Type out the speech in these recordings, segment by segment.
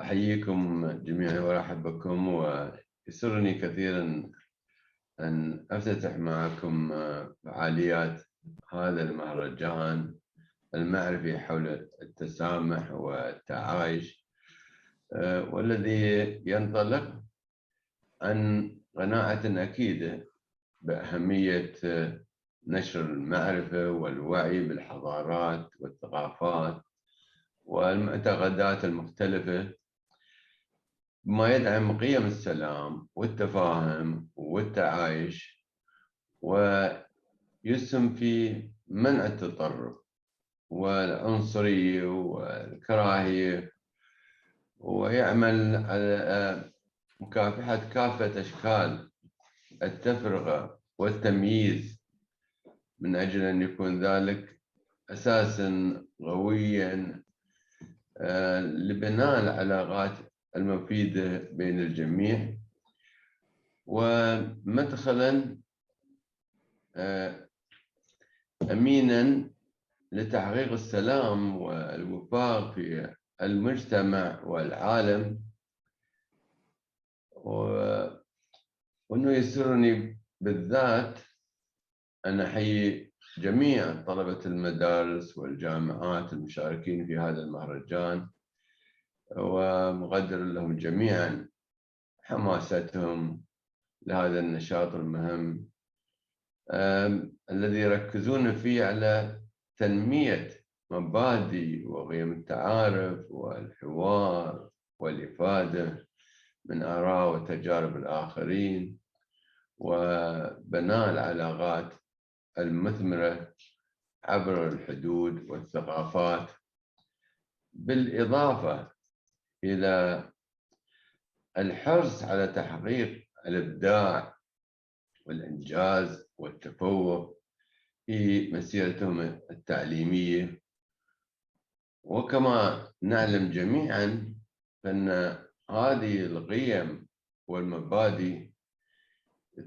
أحييكم جميعا وأرحب بكم، ويسرني كثيرا أن أفتتح معكم فعاليات هذا المهرجان المعرفي حول التسامح والتعايش، والذي ينطلق عن قناعة أكيدة بأهمية نشر المعرفة والوعي بالحضارات والثقافات والمعتقدات المختلفة، ما يدعم قيم السلام والتفاهم والتعايش، ويسهم في منع التطرف والعنصرية والكراهية، ويعمل على مكافحة كافة أشكال التفرقة والتمييز، من أجل أن يكون ذلك أساساً قوياً لبناء العلاقات المفيدة بين الجميع، ومدخلاً أميناً لتحقيق السلام والوفاق في المجتمع والعالم. وأنه يسرني بالذات أن أحيي جميع طلبة المدارس والجامعات المشاركين في هذا المهرجان، ومقدر لهم جميعا حماستهم لهذا النشاط المهم الذي يركزون فيه على تنمية مبادئ وقيم التعارف والحوار والإفادة من آراء وتجارب الآخرين، وبناء العلاقات المثمرة عبر الحدود والثقافات، بالإضافة إلى الحرص على تحقيق الإبداع والإنجاز والتفوق في مسيرتهم التعليمية. وكما نعلم جميعاً أن هذه القيم والمبادئ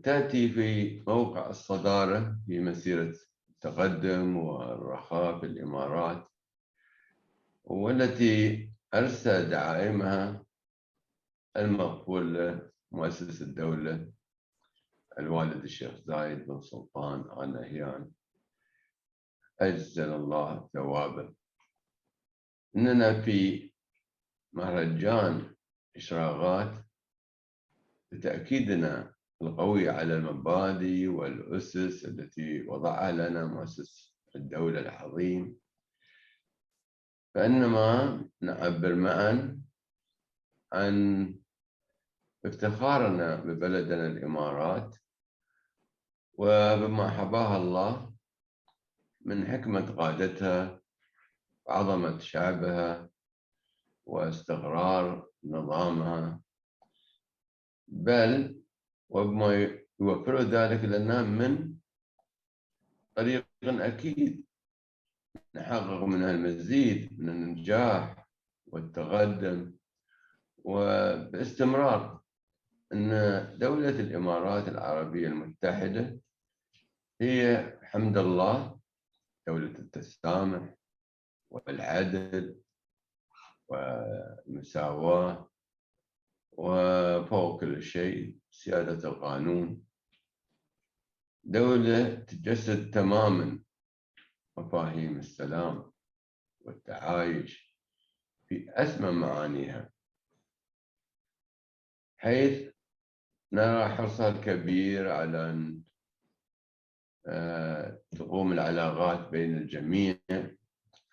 تأتي في موقع الصدارة في مسيرة التقدم والرخاء في الإمارات، والتي أرسى دعائمها المقبول له مؤسس الدولة الوالد الشيخ زايد بن سلطان آل نهيان أجزل الله ثوابه. إننا في مهرجان إشراقات بتأكيدنا القوي على المبادئ والأسس التي وضعها لنا مؤسس الدولة العظيم، فإنما نعبر معا عن افتخارنا ببلدنا الإمارات وبما حباها الله من حكمة قادتها وعظمة شعبها واستقرار نظامها، بل وبما يوفر ذلك لنا من طريق أكيد نحقق منها المزيد من النجاح والتقدم، وباستمرار أن دولة الإمارات العربية المتحدة هي حمد الله دولة التسامح والعدل والمساواة، وفوق كل شيء سيادة القانون، دولة تجسد تماماً مفاهيم السلام والتعايش في أسمى معانيها، حيث نرى حرصها الكبير على أن تقوم العلاقات بين الجميع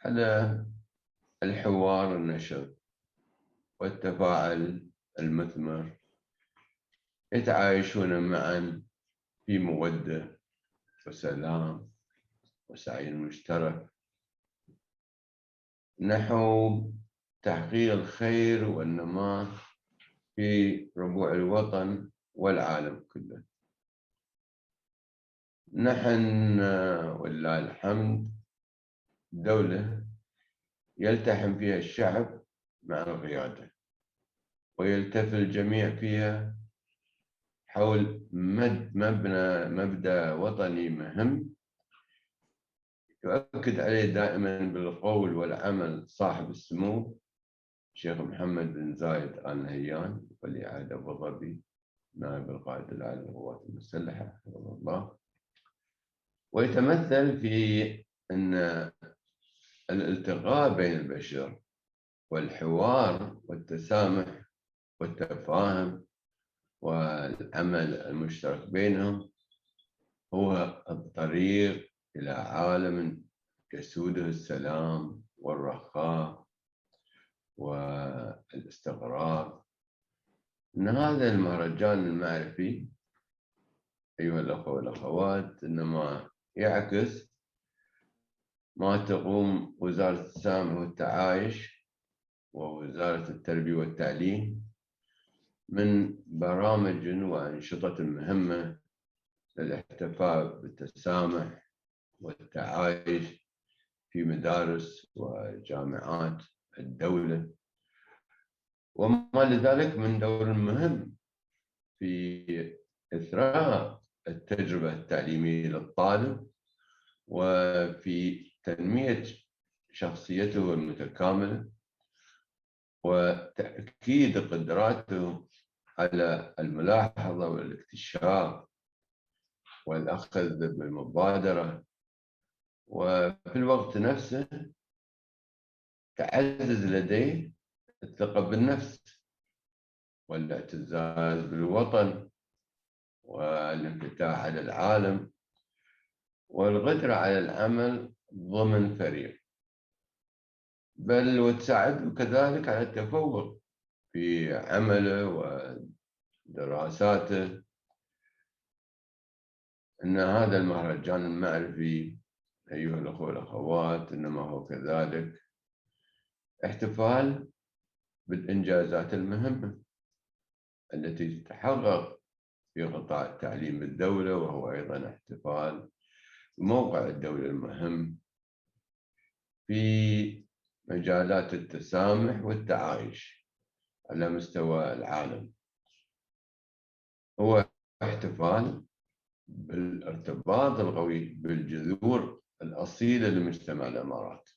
على الحوار النشط والتفاعل المثمر، يتعايشون معا في مودة وسلام وسعي مشترك نحو تحقيق الخير والنماء في ربوع الوطن والعالم كله. نحن ولله الحمد دولة يلتحم فيها الشعب مع القيادة، ويلتف الجميع فيها حول مبدأ وطني مهم يؤكد عليه دائما بالقول والعمل صاحب السمو الشيخ محمد بن زايد آل نهيان ولي عهد أبو ظبي نائب القائد العام للقوات المسلحة حفظه الله. ويتمثل في أن الالتقاء بين البشر والحوار والتسامح والتفاهم والعمل المشترك بينهم هو الطريق إلى عالم يسوده السلام والرخاء والاستقرار. إن هذا المهرجان المعرفي أيها الأخوة والأخوات إنما يعكس ما تقوم وزارة التسامح والتعايش ووزارة التربية والتعليم من برامج وأنشطة مهمة للاحتفاء بالتسامح والتعايش في مدارس وجامعات الدولة، وما لذلك من دور مهم في إثراء التجربة التعليمية للطالب وفي تنمية شخصيته المتكاملة وتأكيد قدراته على الملاحظة والاكتشاف والأخذ بالمبادرة، وفي الوقت نفسه تعزز لديه الثقة بالنفس والاعتزاز بالوطن والانفتاح على العالم والقدرة على العمل ضمن فريق، بل وتساعده كذلك على التفوق في عمله ودراساته. إن هذا المهرجان المعرفي أيها الأخوة والأخوات إنما هو كذلك احتفال بالإنجازات المهمة التي تتحقق في قطاع التعليم بالدولة، وهو أيضا احتفال بموقع الدولة المهم في مجالات التسامح والتعايش على مستوى العالم. هو احتفال بالارتباط القوي بالجذور الأصيلة لمجتمع الإمارات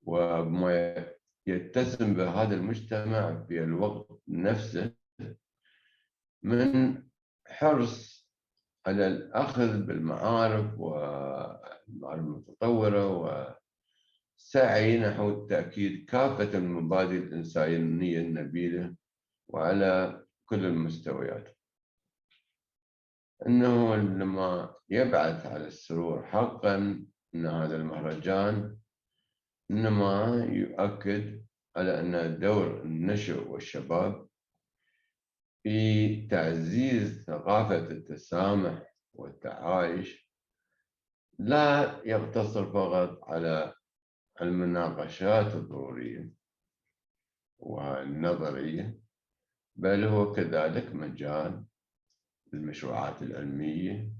وما يتسم بهذا المجتمع في الوقت نفسه من حرص على الأخذ بالمعارف والمعارف المتطورة وسعي نحو تأكيد كافة المبادئ الإنسانية النبيلة وعلى كل المستويات. إنه لما يبعث على السرور حقا أن هذا المهرجان إنما يؤكد على أن دور النشء والشباب في تعزيز ثقافة التسامح والتعايش لا يقتصر فقط على المناقشات الضرورية والنظرية، بل هو كذلك مجال للمشروعات العلمية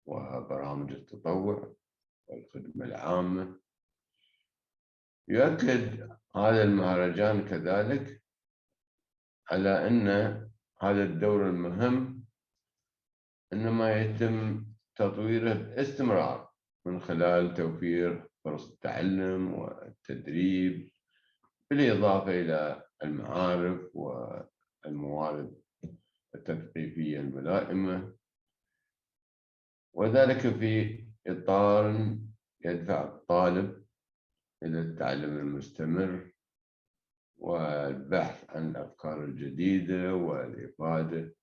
وبرامج التطوع والخدمة العامة. يؤكد هذا المهرجان كذلك على أن هذا الدور المهم إنما يتم تطويره باستمرار من خلال توفير فرص التعلم والتدريب بالإضافة إلى المعارف والموارد التثقيفية الملائمة، وذلك في إطار يدفع الطالب إلى التعلم المستمر والبحث عن الأفكار الجديدة والإفادة،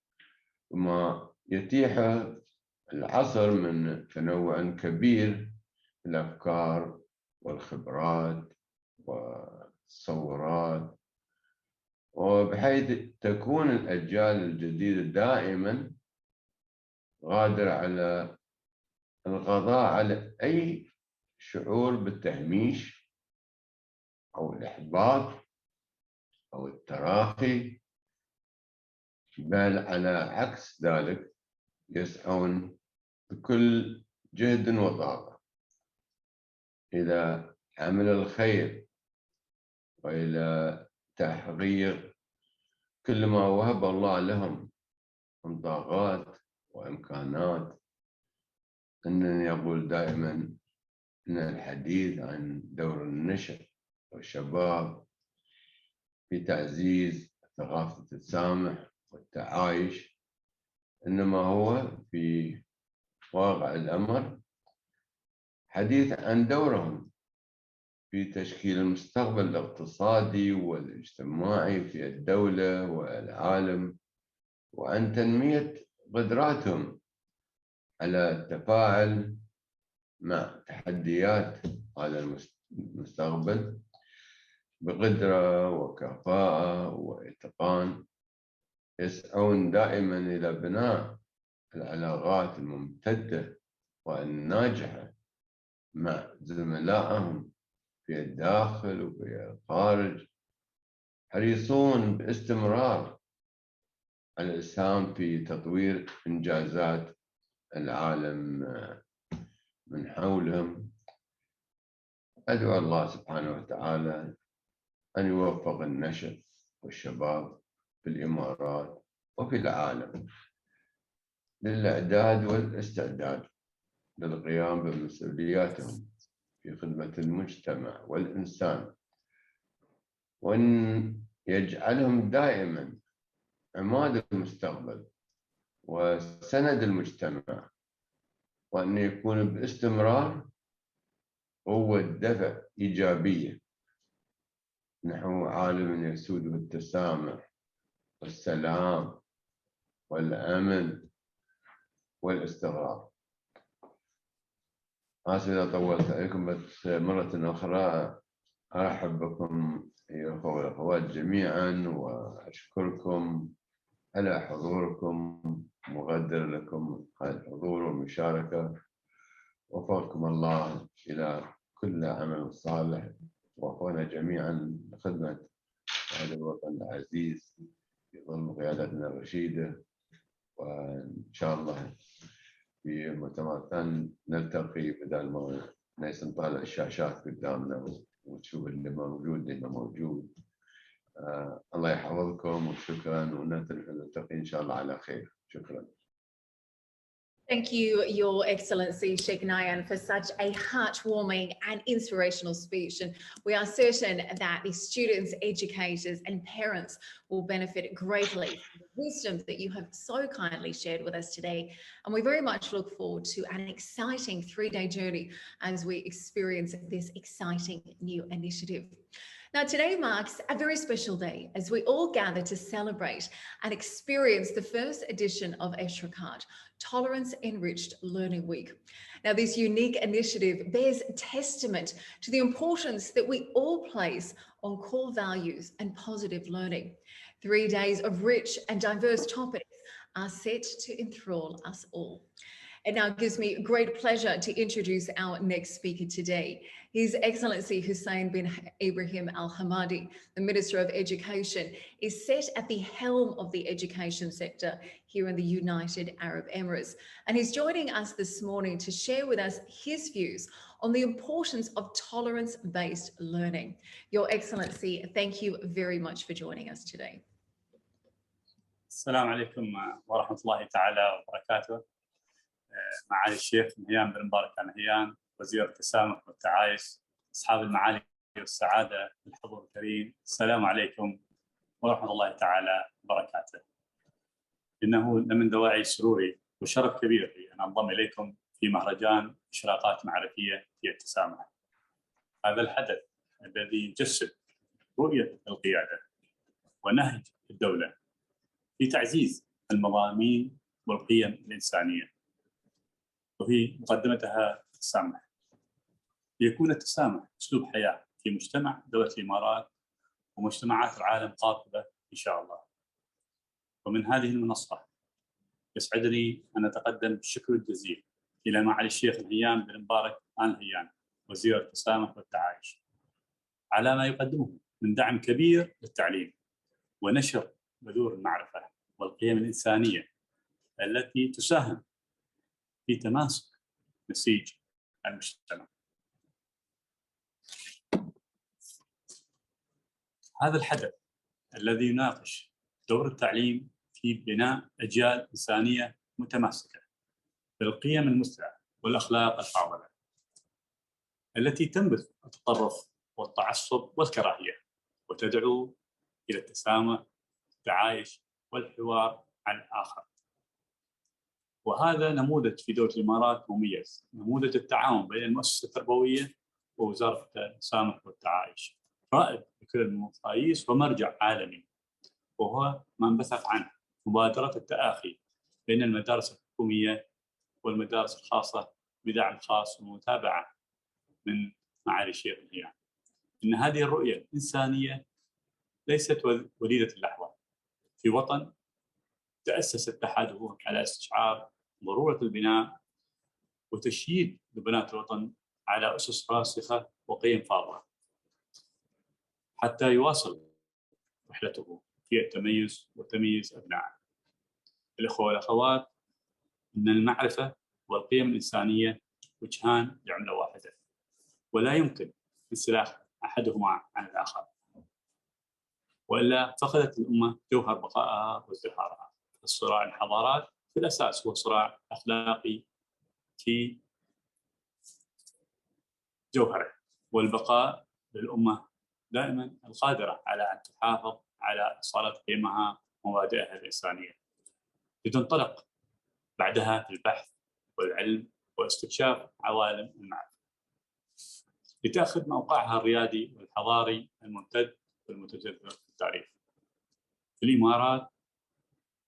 وما يتيح العصر من تنوع كبير في الأفكار والخبرات والتصورات، وبحيث تكون الأجيال الجديدة دائما قادرة على القضاء على أي شعور بالتهميش أو الإحباط أو التراخي، بل على عكس ذلك يسعون بكل جهد وطاقة إلى عمل الخير وإلى تحقيق كل ما وهب الله لهم من طاقات وإمكانات. أنني يقول دائما أن الحديث عن دور النشء والشباب في تعزيز ثقافة التسامح والتعايش، إنما هو في واقع الأمر حديث عن دورهم في تشكيل المستقبل الاقتصادي والاجتماعي في الدولة والعالم، وعن تنمية قدراتهم على التفاعل مع تحديات هذا المستقبل بقدرة وكفاءة وإتقان، يسعون دائما إلى بناء العلاقات الممتدة والناجحة مع زملائهم في الداخل وفي الخارج، حريصون باستمرار على الإسهام في تطوير إنجازات العالم من حولهم. أدعو الله سبحانه وتعالى أن يوفق النشء والشباب في الإمارات وفي العالم للإعداد والاستعداد للقيام بمسؤولياتهم في خدمة المجتمع والإنسان، وأن يجعلهم دائما عماد المستقبل وسند المجتمع، وأن يكون باستمرار قوة دفع إيجابية نحو عالم يسود بالتسامح والسلام والأمن والاستقرار. آسف إذا طولت عليكم، بس مرة أخرى أرحب بكم أيها الأخوة والأخوات جميعا، وأشكركم على حضوركم، مقدر لكم هذا الحضور والمشاركة. وفقكم الله إلى كل عمل صالح، ووفقنا جميعا لخدمة هذا الوطن العزيز في ظل قيادتنا الرشيدة، وإن شاء الله في مؤتمر ثاني نلتقي بدل ما نطالع الشاشات قدامنا ونشوف اللي موجود اللي موجود. الله يحفظكم وشكرا، ونلتقي إن شاء الله على خير. شكرا. Thank you, Your Excellency Sheikh Nahayan, for such a heartwarming and inspirational speech. And we are certain that the students, educators and parents will benefit greatly from the wisdom that you have so kindly shared with us today. And we very much look forward to an exciting 3-day journey as we experience this exciting new initiative. Now, today marks a very special day as we all gather to celebrate and experience the first edition of Eshraqat, Tolerance Enriched Learning Week. Now, this unique initiative bears testament to the importance that we all place on core values and positive learning. 3 days of rich and diverse topics are set to enthrall us all. It now gives me great pleasure to introduce our next speaker today. His Excellency Hussain bin Ibrahim Al-Hammadi, the Minister of Education, is set at the helm of the education sector here in the United Arab Emirates. And he's joining us this morning to share with us his views on the importance of tolerance-based learning. Your Excellency, thank you very much for joining us today. السلام عليكم ورحمة الله تعالى وبركاته. معالي الشيخ نهيان بن مبارك نهيان، وزير التسامح والتعايش، أصحاب المعالي والسعادة، الحضور الكريم، السلام عليكم ورحمة الله تعالى وبركاته. إنه لمن دواعي سروري وشرف كبير لي أن أنضم إليكم في مهرجان إشراقات معرفية في التسامح. هذا الحدث الذي يجسد رؤية القيادة ونهج الدولة في تعزيز المضامين والقيم الإنسانية، وفي مقدمتها التسامح. ليكون التسامح أسلوب حياة في مجتمع دولة الإمارات ومجتمعات العالم قاطبة إن شاء الله. ومن هذه المنصة يسعدني أن أتقدم بالشكر الجزيل إلى معالي الشيخ نهيان بن مبارك نهيان، وزير التسامح والتعايش، على ما يقدمه من دعم كبير للتعليم ونشر بذور المعرفة والقيم الإنسانية التي تساهم في تماسك نسيج المجتمع. هذا الحدث الذي يناقش دور التعليم في بناء أجيال إنسانية متماسكة بالقيم المثلى والأخلاق الفاضلة التي تنبذ التطرف والتعصب والكراهية، وتدعو إلى التسامح، التعايش والحوار عن الآخر. وهذا نموذج في دولة الإمارات مميز، نموذج التعاون بين المؤسسة التربوية ووزارة التسامح والتعايش، رائد بكل المقاييس ومرجع عالمي، وهو ما انبثق عنه مبادرة التآخي بين المدارس الحكومية والمدارس الخاصة بدعم خاص ومتابعة من معالي الشيخ نهيان. إن هذه الرؤية الإنسانية ليست وليدة اللحظة في وطن تأسس اتحاده على استشعار ضرورة البناء وتشييد لبنات الوطن على أسس راسخة وقيم فاضلة حتى يواصل رحلته في التميز وتمييز أبنائه. الأخوة والأخوات، إن المعرفة والقيم الإنسانية وجهان لعملة واحدة، ولا يمكن انسلاخ أحدهما عن الآخر، وإلا فقدت الأمة جوهر بقائها وازدهارها. الصراع الحضارات في الأساس هو صراع أخلاقي في جوهره، والبقاء للأمة دائما القادرة على أن تحافظ على أصالة قيمها ومبادئها الإنسانية، لتنطلق بعدها في البحث والعلم واستكشاف عوالم المعرفة، لتأخذ موقعها الريادي والحضاري الممتد والمتجذر في التاريخ. في الإمارات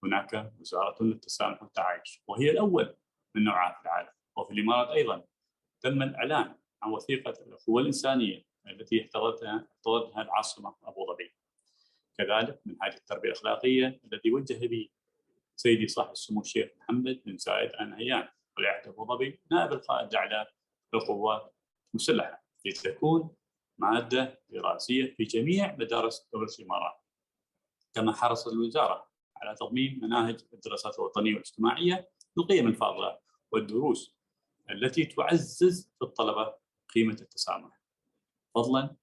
هناك وزارة للتسامح والتعايش، وهي الأول من نوعها في العالم. وفي الإمارات أيضا تم الإعلان عن وثيقة الأخوة الإنسانية التي احتضنتها العاصمة أبو ظبي. كذلك منهاج التربية الأخلاقية الذي وجه به سيدي صاحب السمو الشيخ محمد بن زايد آل نهيان ولي عهد أبو ظبي نائب القائد الأعلى للقوات المسلحة، لتكون مادة دراسية في جميع مدارس دولة الإمارات. كما حرصت الوزارة على تضمين مناهج الدراسات الوطنية والاجتماعية بالقيم الفاضلة والدروس التي تعزز في الطلبة قيمة التسامح، فضلا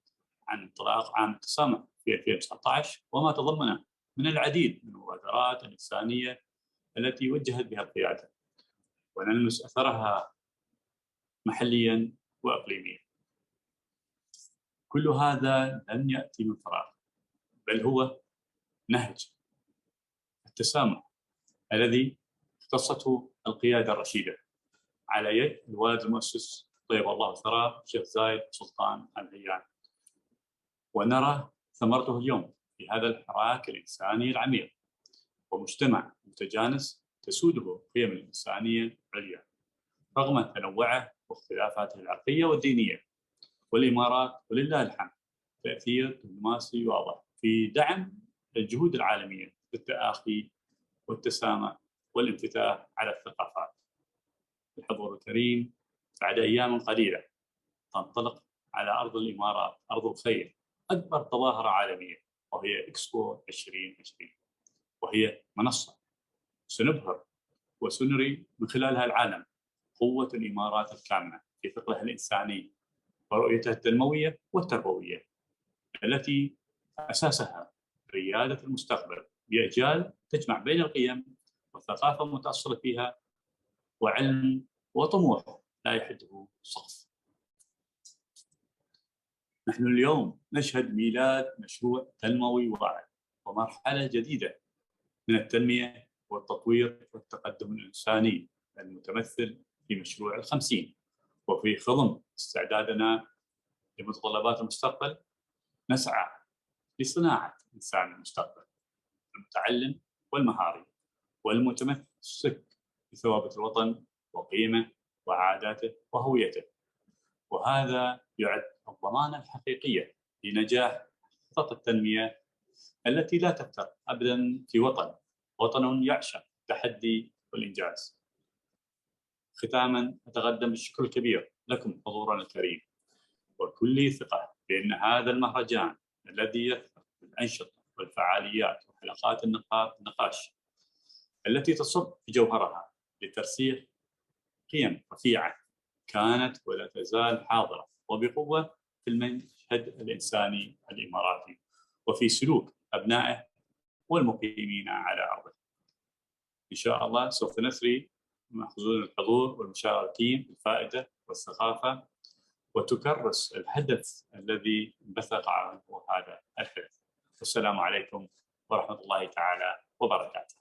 عن انطلاق عام التسامح في 2019 وما تضمنه من العديد من المبادرات الإنسانية التي وجهت بها القيادة، ونلمس أثرها محليا وإقليميا. كل هذا لم يأتي من فراغ، بل هو نهج التسامح الذي اختصته القيادة الرشيدة على يد الوالد المؤسس طيب الله ثراه الشيخ زايد سلطان آل نهيان، ونرى ثمرته اليوم في هذا الحراك الإنساني العميق ومجتمع متجانس تسوده القيم الإنسانية العليا رغم تنوعه واختلافاته العرقية والدينية. والإمارات ولله الحمد تأثير دبلوماسي واضح في دعم الجهود العالمية للتآخي والتسامح والانفتاح على الثقافات. الحضور الكريم، بعد أيام قليلة تنطلق على أرض الإمارات أرض الخير أكبر تظاهرة عالمية، وهي إكسبو 2020، وهي منصة سنبهر وسنري من خلالها العالم قوة الإمارات الكامنة في ثقلها الإنساني ورؤيتها التنموية والتربوية التي أساسها ريادة المستقبل بأجيال تجمع بين القيم والثقافة المتأصلة فيها وعلم وطموح لا يحده سقف. نحن اليوم نشهد ميلاد مشروع تنموي واعد ومرحلة جديدة من التنمية والتطوير والتقدم الإنساني المتمثل في مشروع ال50. وفي خضم استعدادنا لمتطلبات المستقبل نسعى لصناعة إنسان المستقبل المتعلم والمهاري والمتمسك بثوابت الوطن وقيمه وعاداته وهويته. وهذا يعد الضمانة الحقيقية لنجاح خطط التنمية التي لا تفتر أبدا في وطن يعشق التحدي والإنجاز. ختاما أتقدم بالشكر الكبير لكم حضورنا الكريم، وكل ثقة بأن هذا المهرجان الذي يثمر بالأنشطة والفعاليات وحلقات النقاش التي تصب في جوهرها لترسيخ قيم رفيعة كانت ولا تزال حاضرة وبقوة في المشهد الإنساني الإماراتي وفي سلوك أبنائه والمقيمين على أرضه. إن شاء الله سوف نثري مخزون الحضور والمشاركين بالفائدة والثقافة وتكرس الهدف الذي انبثق عنه هذا الحدث. والسلام عليكم ورحمة الله تعالى وبركاته.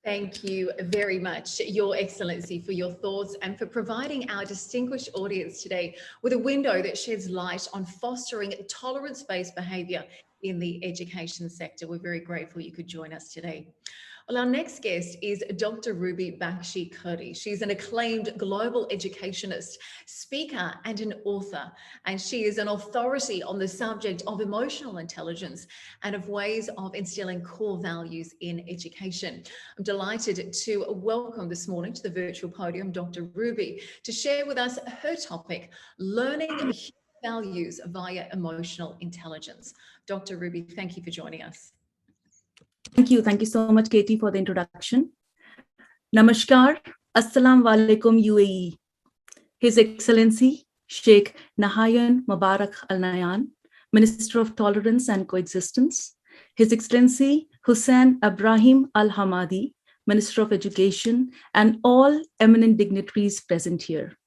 Thank you very much, Your Excellency, for your thoughts and for providing our distinguished audience today with a window that sheds light on fostering tolerance-based behaviour in the education sector. We're very grateful you could join us today. Well, our next guest is Dr. Ruby Bakshi Khurdi. She's an acclaimed global educationist, speaker and an author, and she is an authority on the subject of emotional intelligence and of ways of instilling core values in education. I'm delighted to welcome this morning to the virtual podium Dr. Ruby to share with us her topic, learning human values via emotional intelligence. Dr. Ruby, thank you for joining us. Thank you. Thank you so much, Katie, for the introduction. Namaskaar, Asalaam, Walaykum, UAE. His Excellency, Sheikh Nahayan, Mabarak Al-Nahyan, Minister of Tolerance and Coexistence. His Excellency, Hussain Ibrahim Al-Hammadi, Minister of Education, and all eminent dignitaries present here.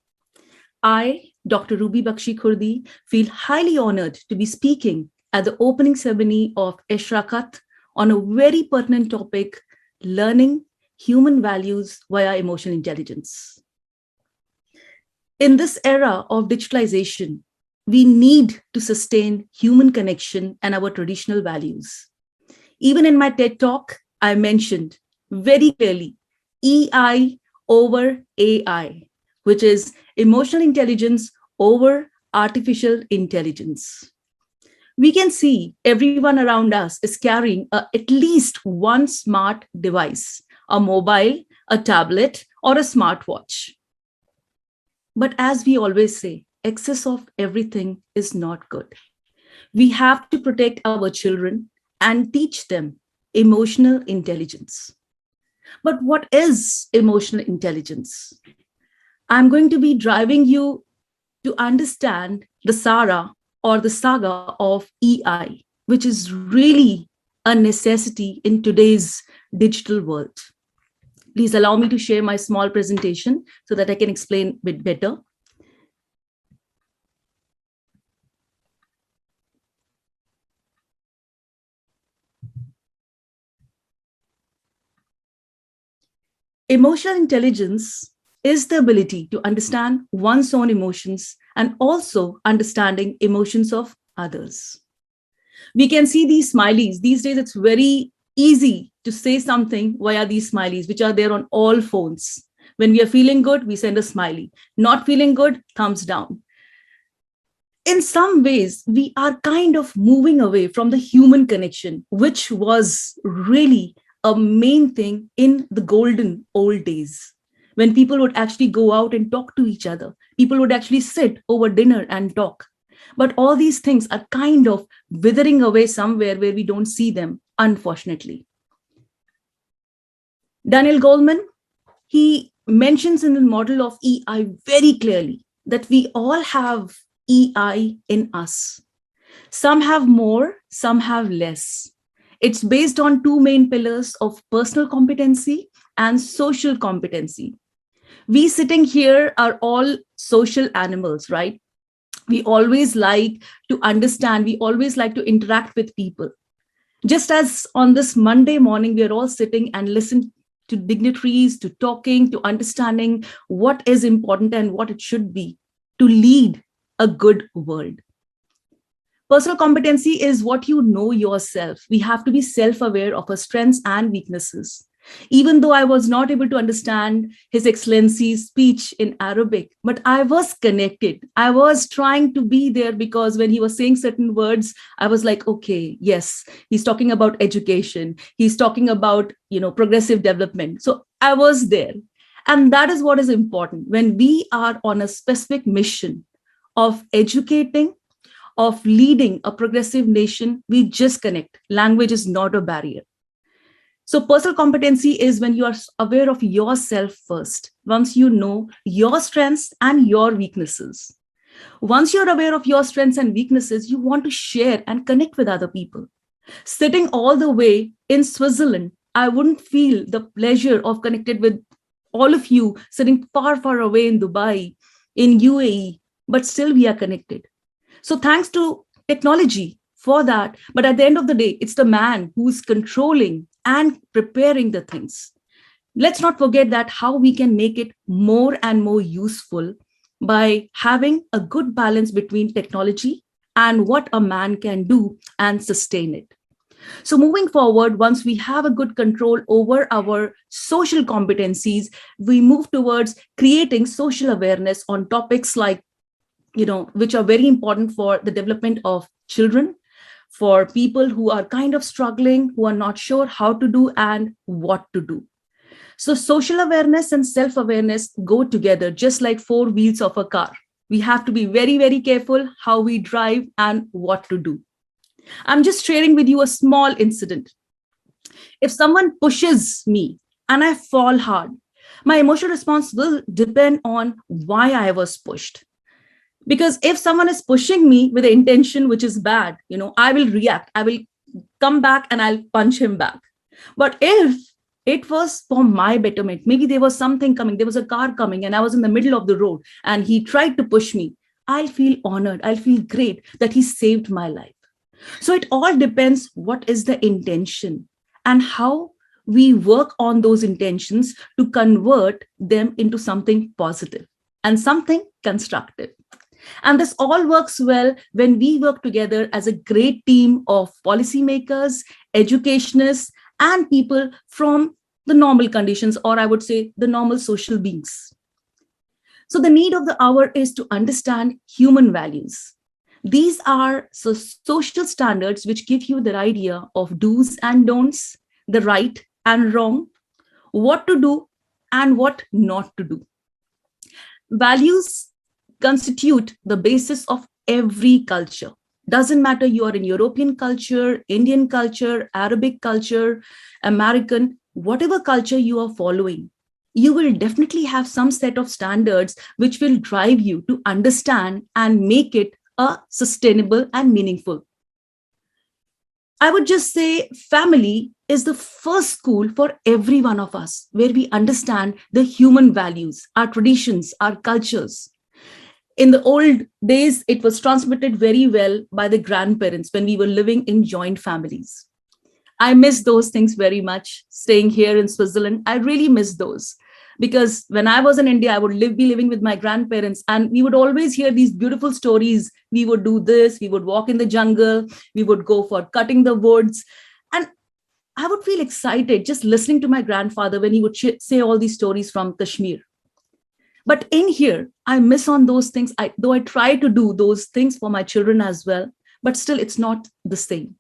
I, Dr. Ruby Bakshi Khurdi, feel highly honored to be speaking at the opening ceremony of Eshraqat on a very pertinent topic, learning human values via emotional intelligence. In this era of digitalization, we need to sustain human connection and our traditional values. Even in my TED talk, I mentioned very clearly EI over AI, which is emotional intelligence over artificial intelligence. We can see everyone around us is carrying at least one smart device, a mobile, a tablet, or a smartwatch. But as we always say, excess of everything is not good. We have to protect our children and teach them emotional intelligence. But what is emotional intelligence? I'm going to be driving you to understand the Sara or the saga of EI, which is really a necessity in today's digital world. Please allow me to share my small presentation so that I can explain a bit better. Emotional intelligence is the ability to understand one's own emotions and also understanding emotions of others. We can see these smileys. These days, it's very easy to say something via these smileys, which are there on all phones. When we are feeling good, we send a smiley. Not feeling good, thumbs down. In some ways, we are kind of moving away from the human connection, which was really a main thing in the golden old days, when people would actually go out and talk to each other. People would actually sit over dinner and talk. But all these things are kind of withering away somewhere where we don't see them, unfortunately. Daniel Goleman, he mentions in the model of EI very clearly that we all have EI in us. Some have more, some have less. It's based on two main pillars of personal competency and social competency. We sitting here are all social animals, right? We always like to understand, we always like to interact with people. Just as on this Monday morning, we are all sitting and listen to dignitaries, to talking, to understanding what is important and what it should be to lead a good world. Personal competency is what you know yourself. We have to be self-aware of our strengths and weaknesses. Even though I was not able to understand His Excellency's speech in Arabic, but I was connected. I was trying to be there because when he was saying certain words, I was like, okay, yes, he's talking about education. He's talking about, progressive development. So I was there. And that is what is important. When we are on a specific mission of educating, of leading a progressive nation, we just connect. Language is not a barrier. So personal competency is when you are aware of yourself first. Once you know your strengths and your weaknesses. Once you're aware of your strengths and weaknesses, you want to share and connect with other people. Sitting all the way in Switzerland, I wouldn't feel the pleasure of connected with all of you sitting far, far away in Dubai, in UAE, but still we are connected. So thanks to technology, for that. But at the end of the day, it's the man who's controlling and preparing the things. Let's not forget that how we can make it more and more useful by having a good balance between technology and what a man can do and sustain it. So moving forward, once we have a good control over our social competencies, we move towards creating social awareness on topics like, which are very important for the development of children, for people who are kind of struggling, who are not sure how to do and what to do. So social awareness and self-awareness go together, just like four wheels of a car. We have to be very, very careful how we drive and what to do. I'm just sharing with you a small incident. If someone pushes me and I fall hard, my emotional response will depend on why I was pushed. Because if someone is pushing me with the intention which is bad, I will react. I will come back and I'll punch him back. But if it was for my betterment, maybe there was something coming, there was a car coming and I was in the middle of the road and he tried to push me, I'll feel honored. I'll feel great that he saved my life. So it all depends what is the intention and how we work on those intentions to convert them into something positive and something constructive. And this all works well when we work together as a great team of policymakers, educationists, and people from the normal conditions, or I would say the normal social beings. So the need of the hour is to understand human values. These are social standards which give you the idea of do's and don'ts, the right and wrong, what to do and what not to do. Values constitute the basis of every culture. Doesn't matter you are in European culture, Indian culture, Arabic culture, American, whatever culture you are following, you will definitely have some set of standards which will drive you to understand and make it sustainable and meaningful. I would just say family is the first school for every one of us, where we understand the human values, our traditions, our cultures. In the old days, it was transmitted very well by the grandparents when we were living in joint families. I miss those things very much. Staying here in Switzerland, I really miss those. Because when I was in India, I would be living with my grandparents and we would always hear these beautiful stories. We would do this, we would walk in the jungle, we would go for cutting the woods. And I would feel excited just listening to my grandfather when he would say all these stories from Kashmir. But in here, I miss on those things, though I try to do those things for my children as well, but still it's not the same.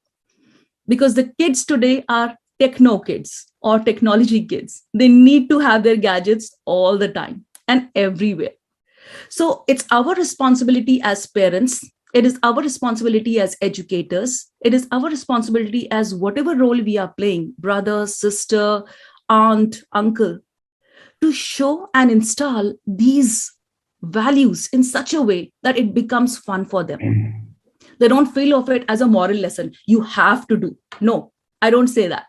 Because the kids today are techno kids or technology kids. They need to have their gadgets all the time and everywhere. So it's our responsibility as parents. It is our responsibility as educators. It is our responsibility as whatever role we are playing, brother, sister, aunt, uncle, to show and install these values in such a way that it becomes fun for them. They don't feel of it as a moral lesson. You have to do. No, I don't say that.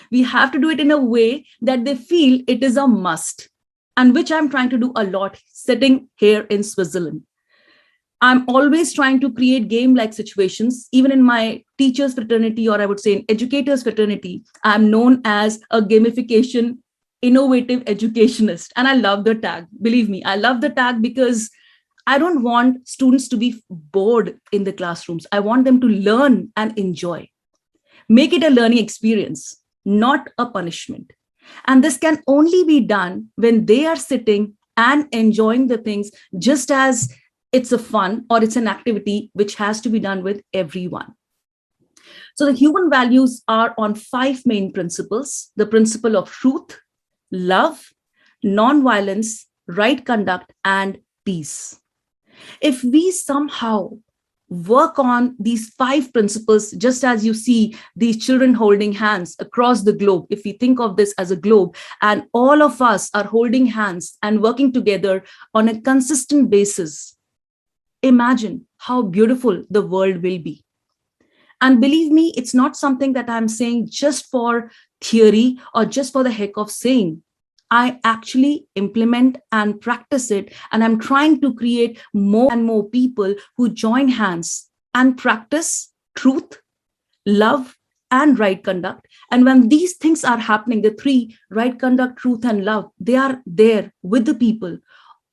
We have to do it in a way that they feel it is a must, and which I'm trying to do a lot sitting here in Switzerland. I'm always trying to create game-like situations. Even in my teachers fraternity, or I would say in educators fraternity, I'm known as a gamification innovative educationist. And I love the tag. Believe me, I love the tag because I don't want students to be bored in the classrooms. I want them to learn and enjoy. Make it a learning experience, not a punishment. And this can only be done when they are sitting and enjoying the things, just as it's a fun or it's an activity which has to be done with everyone. So the human values are on 5 main principles: the principle of truth, love, non-violence, right conduct, and peace. If we somehow work on these 5 principles, just as you see these children holding hands across the globe, if we think of this as a globe and all of us are holding hands and working together on a consistent basis, imagine how beautiful the world will be. And believe me, it's not something that I'm saying just for theory or just for the heck of saying. I actually implement and practice it, and I'm trying to create more and more people who join hands and practice truth, love, and right conduct. And when these things are happening, the three, right conduct, truth, and love, they are there with the people,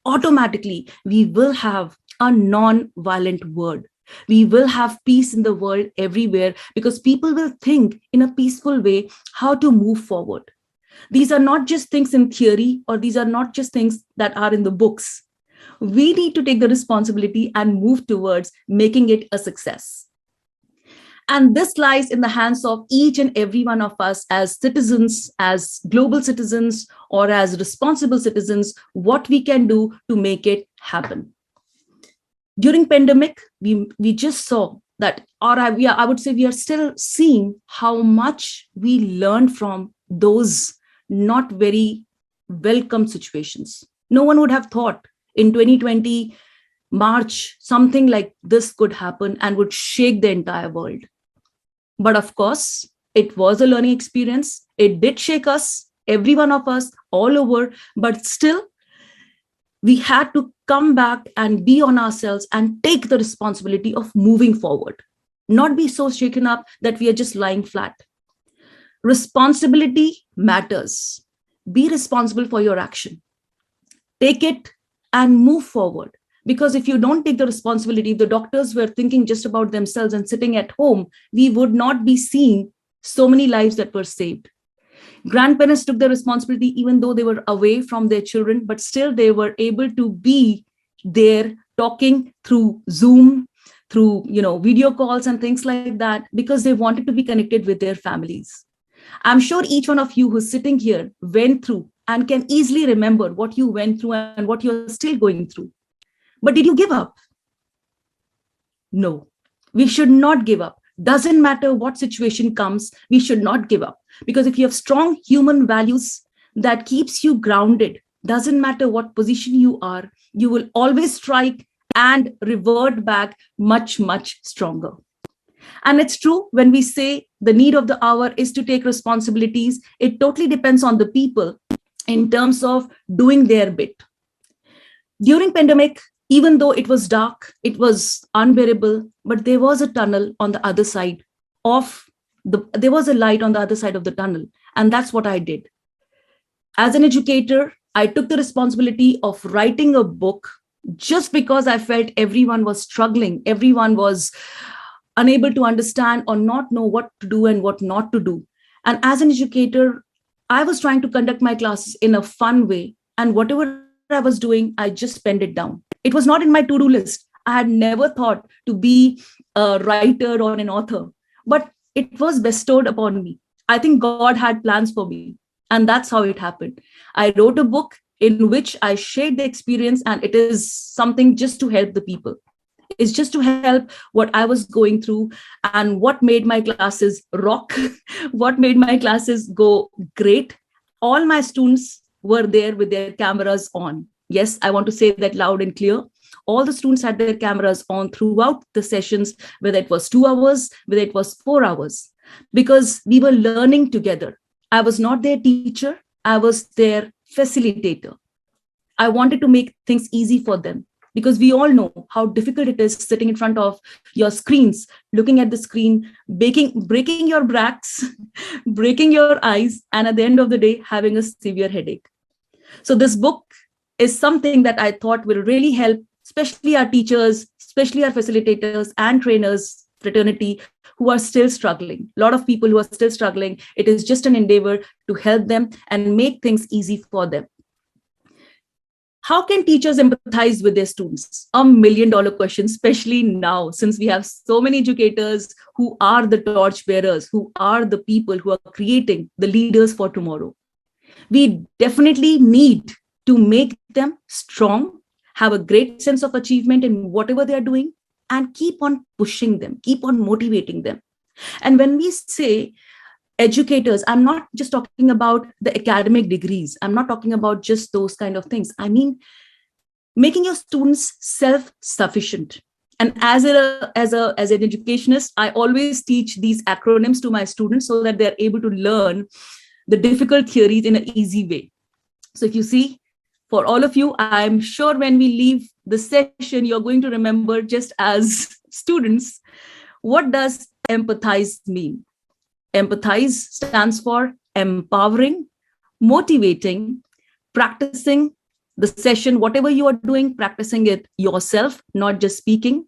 automatically we will have a non-violent world. We will have peace in the world everywhere, because people will think in a peaceful way how to move forward. These are not just things in theory, or these are not just things that are in the books. We need to take the responsibility and move towards making it a success. And this lies in the hands of each and every one of us as citizens, as global citizens, or as responsible citizens, what we can do to make it happen. During pandemic, we just saw that, or I would say we are still seeing how much we learned from those not very welcome situations. No one would have thought in 2020, March, something like this could happen and would shake the entire world. But of course, it was a learning experience. It did shake us, every one of us, all over, but still, we had to come back and be on ourselves and take the responsibility of moving forward, not be so shaken up that we are just lying flat. Responsibility matters. Be responsible for your action. Take it and move forward. Because if you don't take the responsibility, the doctors were thinking just about themselves and sitting at home, we would not be seeing so many lives that were saved. Grandparents took the responsibility even though they were away from their children, but still they were able to be there talking through Zoom, through video calls and things like that, because they wanted to be connected with their families. I'm sure each one of you who's sitting here went through and can easily remember what you went through and what you're still going through. But did you give up? No, we should not give up. Doesn't matter what situation comes, we should not give up. Because if you have strong human values that keeps you grounded, doesn't matter what position you are, you will always strike and revert back much, much stronger. And it's true when we say the need of the hour is to take responsibilities, it totally depends on the people in terms of doing their bit. During pandemic, even though it was dark, it was unbearable, but there was a tunnel on the other side there was a light on the other side of the tunnel. And that's what I did. As an educator, I took the responsibility of writing a book just because I felt everyone was struggling. Everyone was unable to understand or not know what to do and what not to do. And as an educator, I was trying to conduct my classes in a fun way. And whatever I was doing, I just penned it down. It was not in my to-do list. I had never thought to be a writer or an author, but it was bestowed upon me. I think God had plans for me, and that's how it happened. I wrote a book in which I shared the experience, and it is something just to help the people. It's just to help what I was going through and what made my classes rock, what made my classes go great. All my students were there with their cameras on. Yes, I want to say that loud and clear. All the students had their cameras on throughout the sessions, whether it was 2 hours, whether it was 4 hours, because we were learning together. I was not their teacher. I was their facilitator. I wanted to make things easy for them, because we all know how difficult it is sitting in front of your screens, looking at the screen, breaking your backs, breaking your eyes, and at the end of the day, having a severe headache. So this book is something that I thought will really help, especially our teachers, especially our facilitators and trainers, fraternity, who are still struggling. A lot of people who are still struggling. It is just an endeavor to help them and make things easy for them. How can teachers empathize with their students? $1 million question, especially now, since we have so many educators who are the torch bearers, who are the people who are creating the leaders for tomorrow. We definitely need to make them strong, have a great sense of achievement in whatever they are doing, and keep on pushing them, keep on motivating them. And when we say educators, I'm not just talking about the academic degrees. I'm not talking about just those kind of things. I mean, making your students self-sufficient. And as an educationist, I always teach these acronyms to my students so that they're able to learn the difficult theories in an easy way. So if you see, for all of you, I'm sure when we leave the session, you're going to remember, just as students, What does empathize mean? Empathize stands for empowering, motivating, practicing the session, whatever you are doing, practicing it yourself, not just speaking,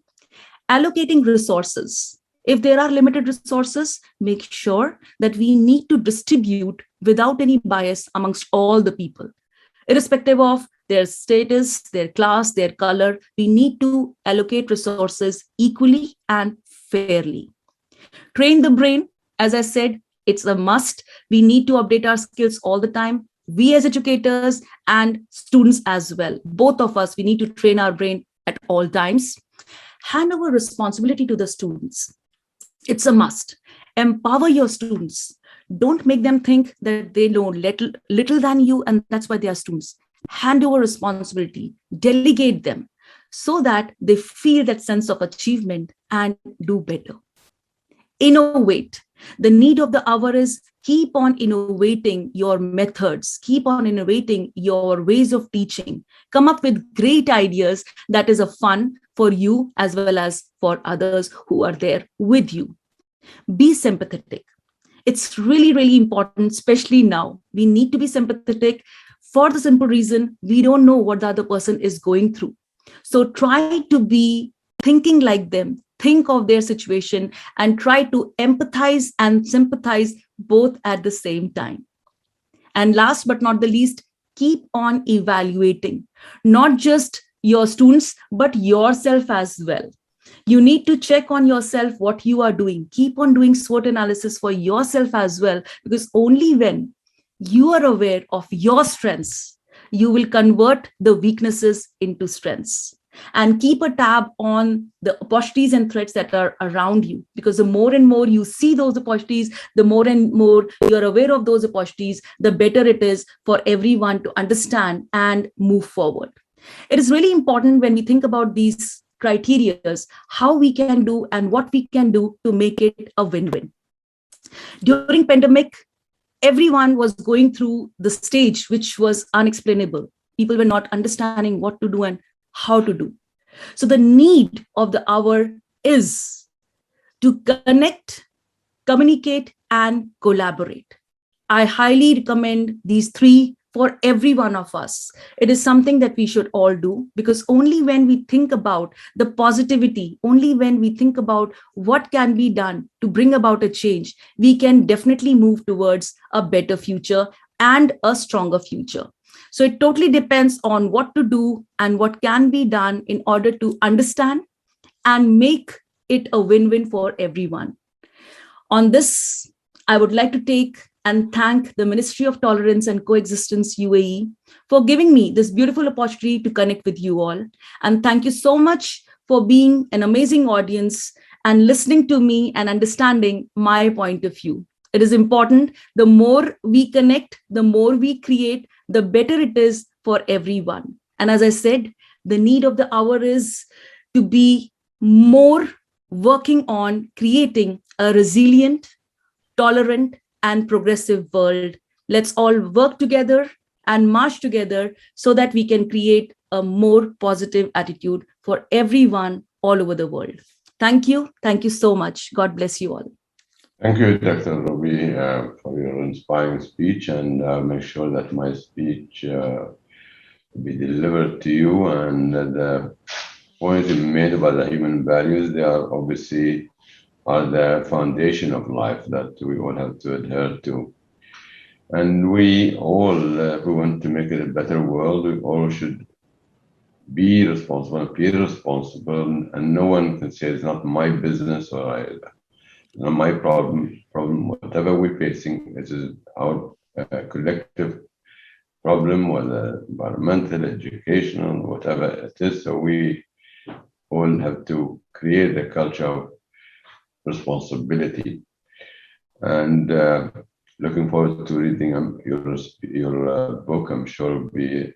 allocating resources. If there are limited resources, make sure that we need to distribute without any bias amongst all the people, irrespective of their status, their class, their color. We need to allocate resources equally and fairly. Train the brain. As I said, it's a must. We need to update our skills all the time. We as educators and students as well, both of us, we need to train our brain at all times. Hand over responsibility to the students. It's a must. Empower your students. Don't make them think that they know little than you and that's why they are students. Hand over responsibility, delegate them so that they feel that sense of achievement and do better. Innovate. The need of the hour is keep on innovating your methods, keep on innovating your ways of teaching, come up with great ideas that is a fun for you as well as for others who are there with you. Be sympathetic. It's really, really important, especially now. We need to be sympathetic for the simple reason we don't know what the other person is going through. So try to be thinking like them, think of their situation and try to empathize and sympathize both at the same time. And last but not the least, keep on evaluating, not just your students, but yourself as well. You need to check on yourself what you are doing. Keep on doing SWOT analysis for yourself as well, because only when you are aware of your strengths, you will convert the weaknesses into strengths. And keep a tab on the opportunities and threats that are around you, because the more and more you see those opportunities, the more and more you're aware of those opportunities, the better it is for everyone to understand and move forward. It is really important when we think about these criteria, how we can do and what we can do to make it a win-win. During pandemic, everyone was going through the stage which was unexplainable. People were not understanding what to do and how to do. So the need of the hour is to connect, communicate, and collaborate. I highly recommend these three for every one of us. It is something that we should all do, because only when we think about the positivity, only when we think about what can be done to bring about a change, we can definitely move towards a better future and a stronger future. So it totally depends on what to do and what can be done in order to understand and make it a win-win for everyone. On this, I would like to take and thank the Ministry of Tolerance and Coexistence UAE for giving me this beautiful opportunity to connect with you all. And thank you so much for being an amazing audience and listening to me and understanding my point of view. It is important. The more we connect, the more we create, the better it is for everyone. And as I said, the need of the hour is to be more working on creating a resilient, tolerant, and progressive world. Let's all work together and march together so that we can create a more positive attitude for everyone all over the world. Thank you. Thank you so much. God bless you all. Thank you, Dr. Ruby, for your inspiring speech, and make sure that my speech be delivered to you. And the points you made about the human values, they are obviously the foundation of life that we all have to adhere to. And we all, if we want to make it a better world, we all should be responsible, appear responsible, and no one can say it's not my business or not my problem. Whatever we're facing, this is our collective problem, whether environmental, educational, whatever it is. So we all have to create a culture of responsibility. And looking forward to reading your book. I'm sure will be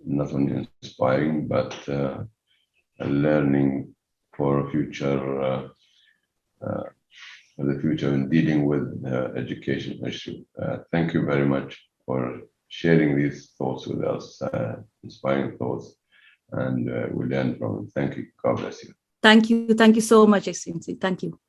not only inspiring, but a learning for future. For the future in dealing with the education issue. Thank you very much for sharing these thoughts with us, inspiring thoughts, and we learn from them. Thank you. God bless you. Thank you. Thank you so much, Excellency. Thank you.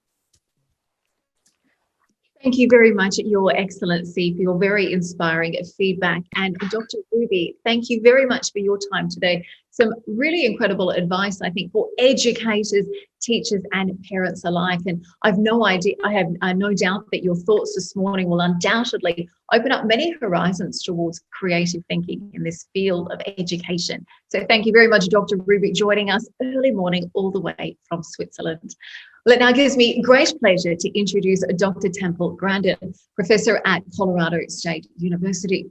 Thank you very much, Your Excellency, for your very inspiring feedback. And Dr. Ruby, thank you very much for your time today. Some really incredible advice, I think, for educators, teachers, and parents alike. And I have no doubt that your thoughts this morning will undoubtedly open up many horizons towards creative thinking in this field of education. So thank you very much, Dr. Ruby, joining us early morning all the way from Switzerland. Well, it now gives me great pleasure to introduce Dr. Temple Grandin, Professor at Colorado State University.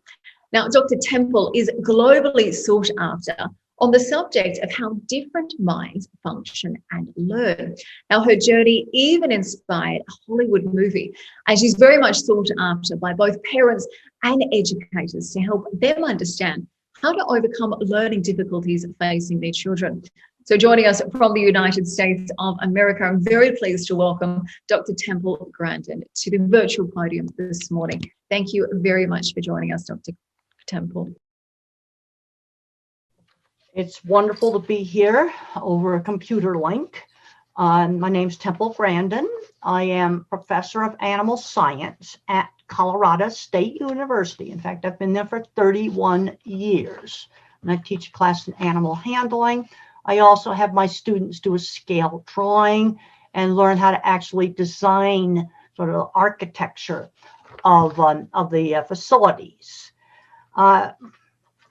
Now, Dr. Temple is globally sought after on the subject of how different minds function and learn. Now, her journey even inspired a Hollywood movie, and she's very much sought after by both parents and educators to help them understand how to overcome learning difficulties facing their children. So joining us from the United States of America, I'm very pleased to welcome Dr. Temple Grandin to the virtual podium this morning. Thank you very much for joining us, Dr. Temple. It's wonderful to be here over a computer link. My name's Temple Grandin. I am professor of animal science at Colorado State University. In fact, I've been there for 31 years. And I teach a class in animal handling. I also have my students do a scale drawing and learn how to actually design sort of architecture of the facilities.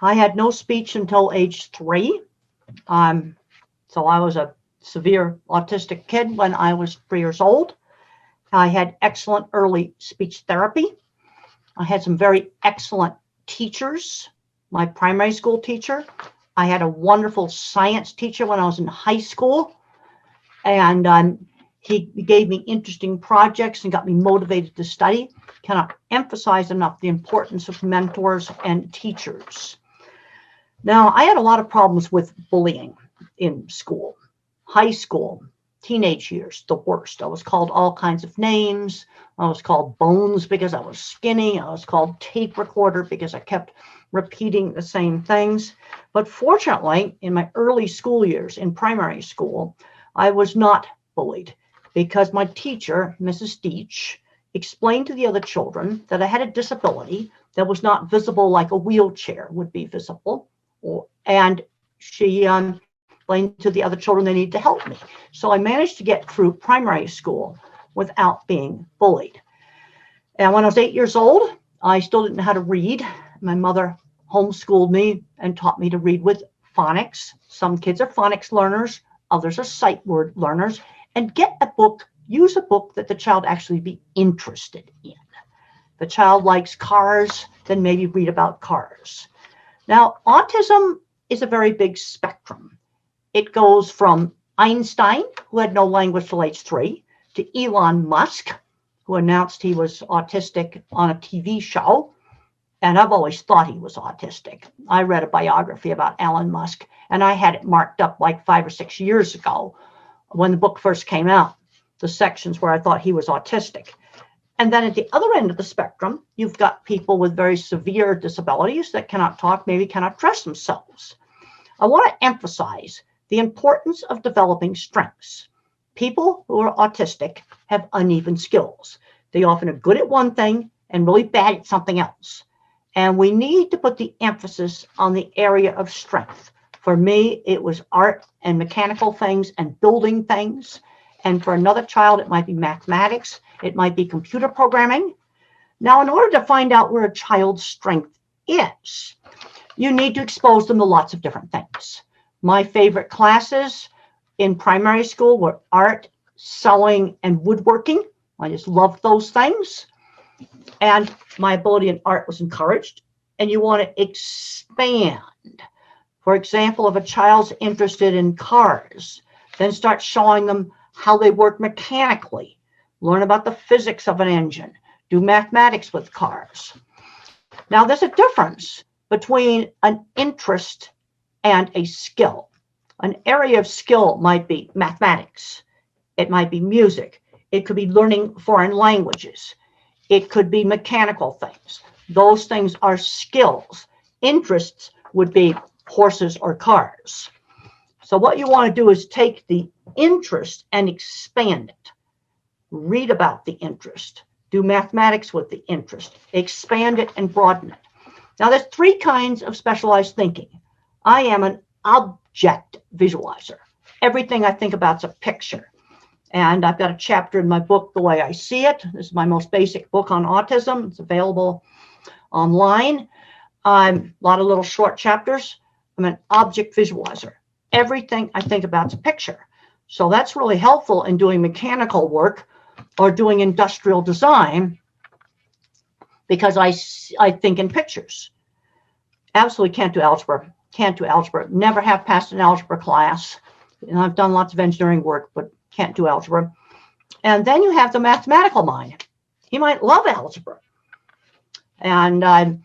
I had no speech until age 3. So I was a severe autistic kid when I was 3 years old. I had excellent early speech therapy. I had some very excellent teachers. My primary school teacher. I had a wonderful science teacher when I was in high school. And he gave me interesting projects and got me motivated to study. Cannot emphasize enough the importance of mentors and teachers. Now, I had a lot of problems with bullying in school, high school, teenage years, the worst. I was called all kinds of names. I was called Bones because I was skinny. I was called tape recorder because I kept repeating the same things. But fortunately, in my early school years in primary school, I was not bullied because my teacher, Mrs. Deach, explained to the other children that I had a disability that was not visible like a wheelchair would be visible. And she explained to the other children they needed to help me. So I managed to get through primary school without being bullied. And when I was 8 years old, I still didn't know how to read. My mother homeschooled me and taught me to read with phonics. Some kids are phonics learners, others are sight word learners. And get a book, use a book that the child actually be interested in. If the child likes cars, then maybe read about cars. Now, autism is a very big spectrum. It goes from Einstein, who had no language till age 3, to Elon Musk, who announced he was autistic on a TV show. And I've always thought he was autistic. I read a biography about Elon Musk, and I had it marked up like 5 or 6 years ago when the book first came out, the sections where I thought he was autistic. And then at the other end of the spectrum, you've got people with very severe disabilities that cannot talk, maybe cannot dress themselves. I want to emphasize the importance of developing strengths. People who are autistic have uneven skills. They often are good at one thing and really bad at something else. And we need to put the emphasis on the area of strength. For me, it was art and mechanical things and building things. And for another child, it might be mathematics. It might be computer programming. Now, in order to find out where a child's strength is, you need to expose them to lots of different things. My favorite classes in primary school were art, sewing, and woodworking. I just loved those things. And my ability in art was encouraged. And you want to expand. For example, if a child's interested in cars, then start showing them how they work mechanically, learn about the physics of an engine, do mathematics with cars. Now, there's a difference between an interest and a skill. An area of skill might be mathematics. It might be music. It could be learning foreign languages. It could be mechanical things. Those things are skills. Interests would be horses or cars. So what you want to do is take the interest and expand it. Read about the interest. Do mathematics with the interest. Expand it and broaden it. Now, there's three kinds of specialized thinking. I am an object visualizer. Everything I think about is a picture. And I've got a chapter in my book, The Way I See It. This is my most basic book on autism. It's available online. A lot of little short chapters. I'm an object visualizer. Everything I think about is a picture. So that's really helpful in doing mechanical work or doing industrial design, because I think in pictures. Absolutely can't do algebra. Can't do algebra. Never have passed an algebra class. And I've done lots of engineering work, but can't do algebra. And then you have the mathematical mind. He might love algebra. And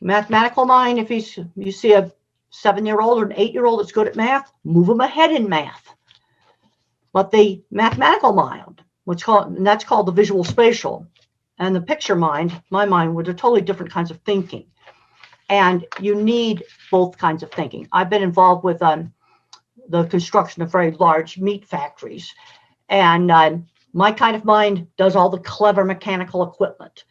mathematical mind, if you see a 7-year-old or an 8-year-old that's good at math, move them ahead in math. But the mathematical mind, and that's called the visual spatial, and the picture mind, my mind, were totally different kinds of thinking. And you need both kinds of thinking. I've been involved with the construction of very large meat factories. And my kind of mind does all the clever mechanical equipment.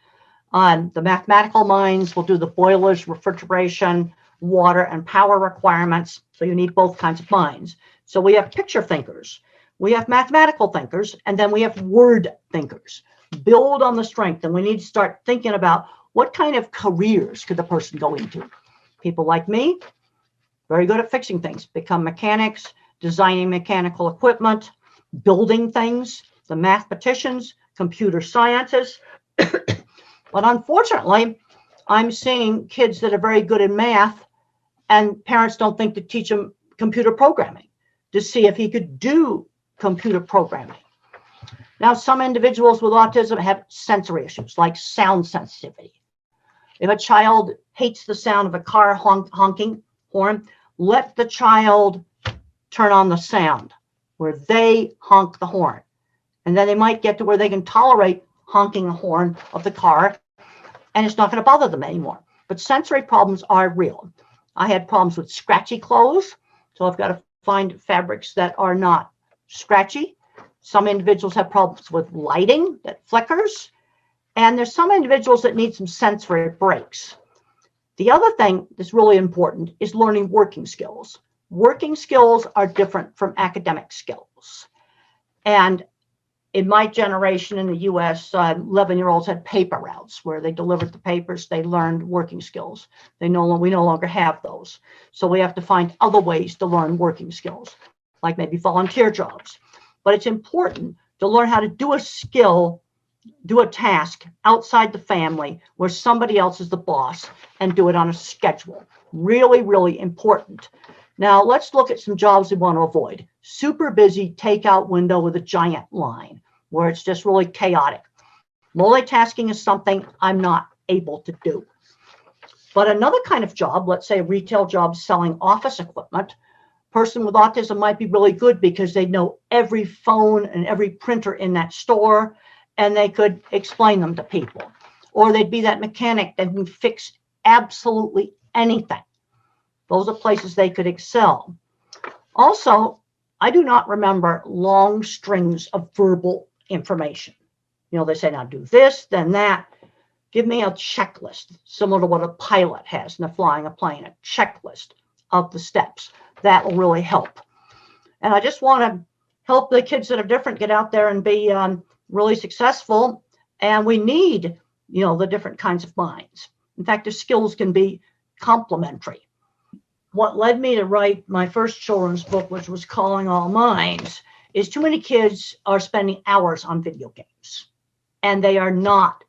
The mathematical minds will do the boilers, refrigeration, water, and power requirements. So you need both kinds of minds. So we have picture thinkers, we have mathematical thinkers, and then we have word thinkers. Build on the strength, and we need to start thinking about what kind of careers could the person go into. People like me, very good at fixing things, become mechanics, designing mechanical equipment, building things, the mathematicians, computer scientists. But unfortunately, I'm seeing kids that are very good in math, and parents don't think to teach them computer programming to see if he could do computer programming. Now, some individuals with autism have sensory issues like sound sensitivity. If a child hates the sound of a car honking horn, let the child turn on the sound where they honk the horn. And then they might get to where they can tolerate honking the horn of the car, and it's not going to bother them anymore. But sensory problems are real. I had problems with scratchy clothes, so I've got to find fabrics that are not scratchy. Some individuals have problems with lighting that flickers, and there's some individuals that need some sensory breaks. The other thing that's really important is learning working skills. Working skills are different from academic skills. And in my generation in the US, 11-year-olds had paper routes where they delivered the papers, they learned working skills. We no longer have those. So we have to find other ways to learn working skills, like maybe volunteer jobs. But it's important to learn how to do a skill, do a task outside the family where somebody else is the boss, and do it on a schedule. Really, really important. Now, let's look at some jobs we want to avoid. Super busy takeout window with a giant line where it's just really chaotic. Multitasking is something I'm not able to do. But another kind of job, let's say a retail job selling office equipment, person with autism might be really good because they know every phone and every printer in that store, and they could explain them to people. Or they'd be that mechanic that can fix absolutely anything. Those are places they could excel. Also, I do not remember long strings of verbal information. You know, they say, now do this, then that. Give me a checklist, similar to what a pilot has when they're flying a plane, a checklist of the steps. That will really help. And I just want to help the kids that are different get out there and be really successful. And we need, the different kinds of minds. In fact, the skills can be complementary. What led me to write my first children's book, which was Calling All Minds, is too many kids are spending hours on video games, and they are not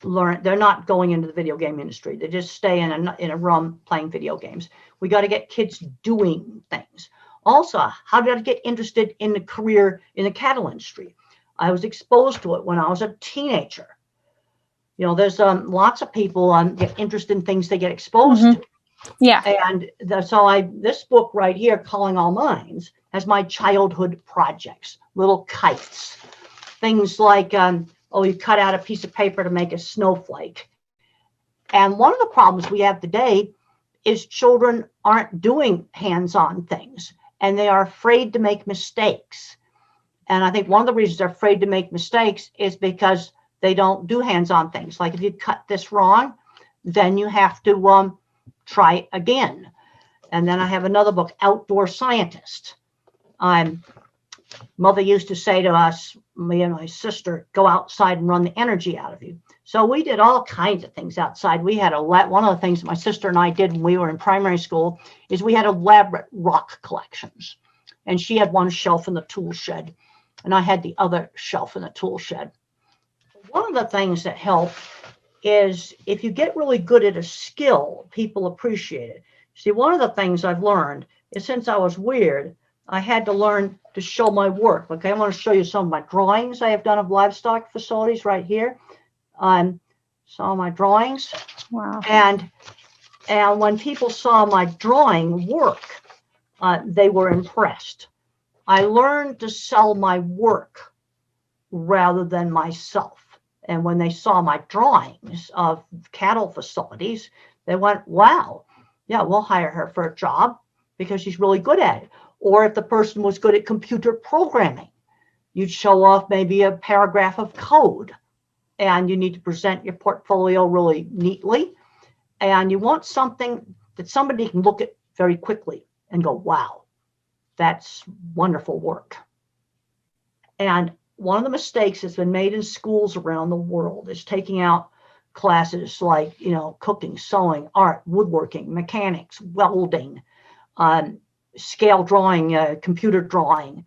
they're not going into the video game industry. They just stay in a room playing video games. We got to get kids doing things. Also, how did I get interested in the career in the cattle industry? I was exposed to it when I was a teenager. There's lots of people get interested in things they get exposed to. Yeah. And this book right here, Calling All Minds, has my childhood projects, little kites, things like, you cut out a piece of paper to make a snowflake. And one of the problems we have today is children aren't doing hands-on things. and they are afraid to make mistakes. And I think one of the reasons they're afraid to make mistakes is because they don't do hands-on things. Like if you cut this wrong, then you have to try again. And then I have another book, Outdoor Scientist. Mother used to say to us, me and my sister, go outside and run the energy out of you. So we did all kinds of things outside. We had one of the things my sister and I did when we were in primary school is we had elaborate rock collections. And she had one shelf in the tool shed, and I had the other shelf in the tool shed. One of the things that help is if you get really good at a skill, people appreciate it. See, one of the things I've learned is since I was weird, I had to learn to show my work. Okay, I want to show you some of my drawings I have done of livestock facilities right here. Some of my drawings. Wow. And when people saw my drawing work, they were impressed. I learned to sell my work rather than myself. And when they saw my drawings of cattle facilities, they went, wow, yeah, we'll hire her for a job because she's really good at it. Or if the person was good at computer programming, you'd show off maybe a paragraph of code, and you need to present your portfolio really neatly. And you want something that somebody can look at very quickly and go, wow, that's wonderful work. And one of the mistakes that's been made in schools around the world is taking out classes like, cooking, sewing, art, woodworking, mechanics, welding, scale drawing, computer drawing.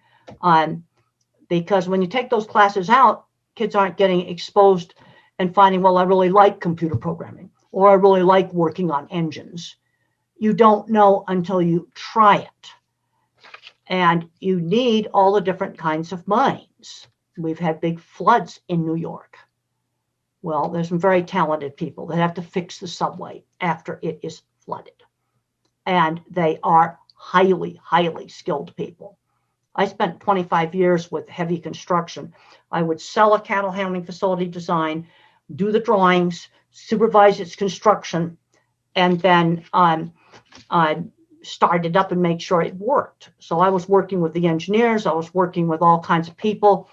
Because when you take those classes out, kids aren't getting exposed and finding, well, I really like computer programming, or I really like working on engines. You don't know until you try it. And you need all the different kinds of minds. We've had big floods in New York. Well, there's some very talented people that have to fix the subway after it is flooded. And they are highly, highly skilled people. I spent 25 years with heavy construction. I would sell a cattle handling facility design, do the drawings, supervise its construction, and then start it up and make sure it worked. So I was working with the engineers, I was working with all kinds of people,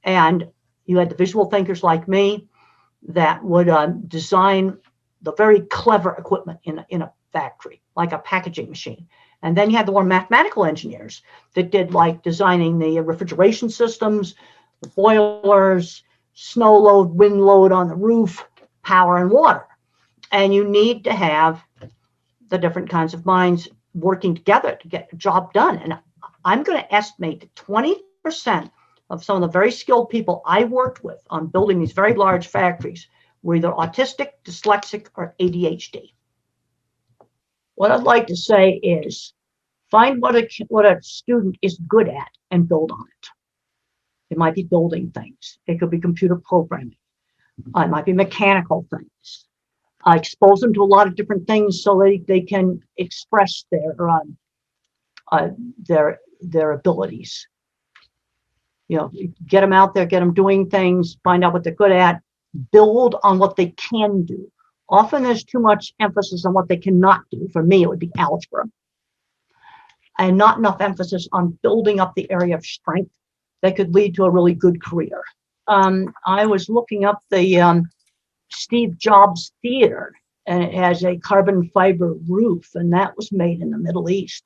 and you had the visual thinkers like me that would design the very clever equipment in a factory, like a packaging machine. And then you had the more mathematical engineers that did like designing the refrigeration systems, the boilers, snow load, wind load on the roof, power and water. And you need to have the different kinds of minds working together to get a job done. And I'm going to estimate that 20% of some of the very skilled people I worked with on building these very large factories were either autistic, dyslexic, or ADHD. What I'd like to say is find what a student is good at and build on it. It might be building things. It could be computer programming. It might be mechanical things. Expose them to a lot of different things so they can express their abilities. Get them out there, get them doing things, find out what they're good at, build on what they can do. Often there's too much emphasis on what they cannot do. For me, it would be algebra. And not enough emphasis on building up the area of strength that could lead to a really good career. I was looking up the Steve Jobs Theater, and it has a carbon fiber roof, and that was made in the Middle East.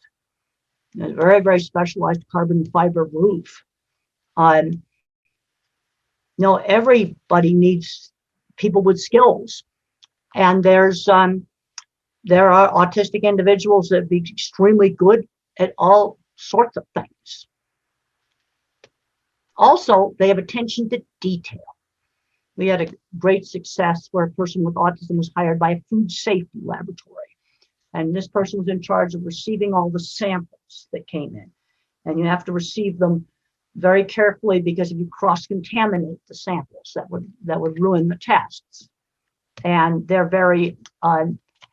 It's a very, very specialized carbon fiber roof. Everybody needs people with skills. And there are autistic individuals that be extremely good at all sorts of things. Also, they have attention to detail. We had a great success where a person with autism was hired by a food safety laboratory. And this person was in charge of receiving all the samples that came in. And you have to receive them very carefully because if you cross-contaminate the samples, that would ruin the tests. And they're very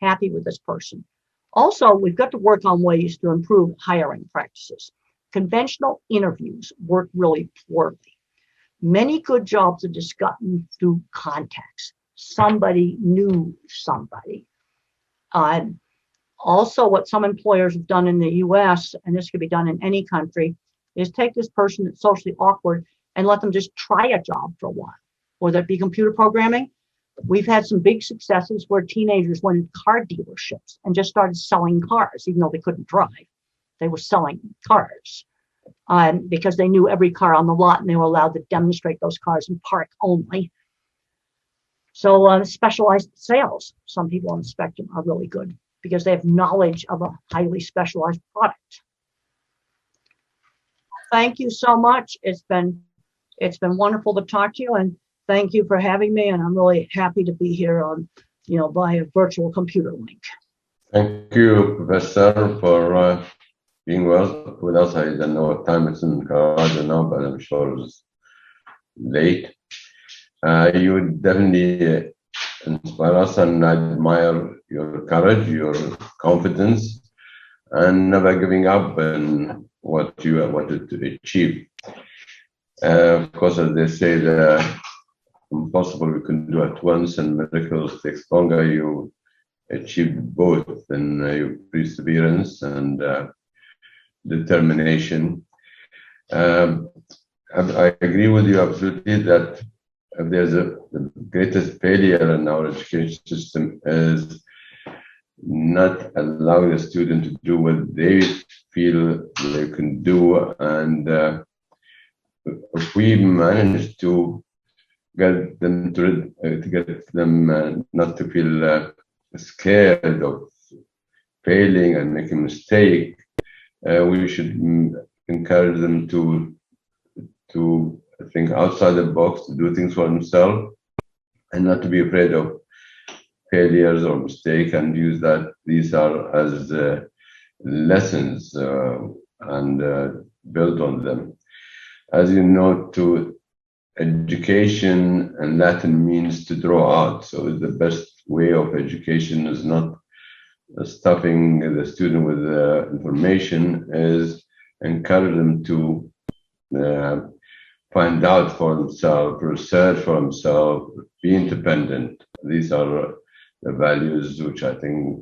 happy with this person. Also, we've got to work on ways to improve hiring practices. Conventional interviews work really poorly. Many good jobs are just gotten through contacts. Somebody knew somebody. Also, what some employers have done in the US, and this could be done in any country, is take this person that's socially awkward and let them just try a job for a while, whether it be computer programming. We've had some big successes where teenagers went in car dealerships and just started selling cars, even though they couldn't drive. They were selling cars because they knew every car on the lot and they were allowed to demonstrate those cars in park only. So specialized sales, some people on the spectrum are really good because they have knowledge of a highly specialized product. Thank you so much. It's been wonderful to talk to you, and thank you for having me. And I'm really happy to be here on, by a virtual computer link. Thank you, Professor, for being with us. I don't know what time it's in Colorado now, but I'm sure it's late. You would definitely inspire us, and I admire your courage, your confidence, and never giving up on what you wanted to achieve. Of course, as they say, the impossible we can do at once, and miracles takes longer. You achieved both in your perseverance and determination. I agree with you absolutely that if there's the greatest failure in our education system is not allowing the student to do what they feel they can do. And if we manage to get them not to feel scared of failing and making a mistake, we should encourage them to think outside the box, to do things for themselves, and not to be afraid of failures or mistakes, and use these are as lessons and build on them. As you know, to education and Latin means to draw out. So the best way of education is not stuffing the student with information, is encourage them to find out for themselves, research for themselves, be independent. These are the values which I think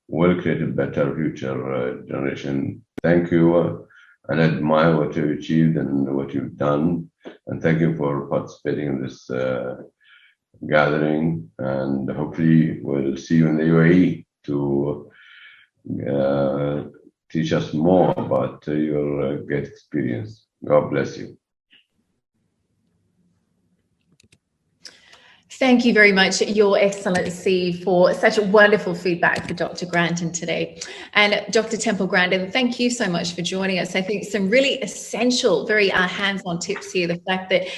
will create a better future generation. Thank you, and I admire what you've achieved and what you've done. And thank you for participating in this gathering. And hopefully we'll see you in the UAE to teach us more about your great experience. God bless you. Thank you very much, Your Excellency, for such wonderful feedback for Dr. Grandin today. And Dr. Temple Grandin, thank you so much for joining us. I think some really essential, very hands-on tips here. The fact that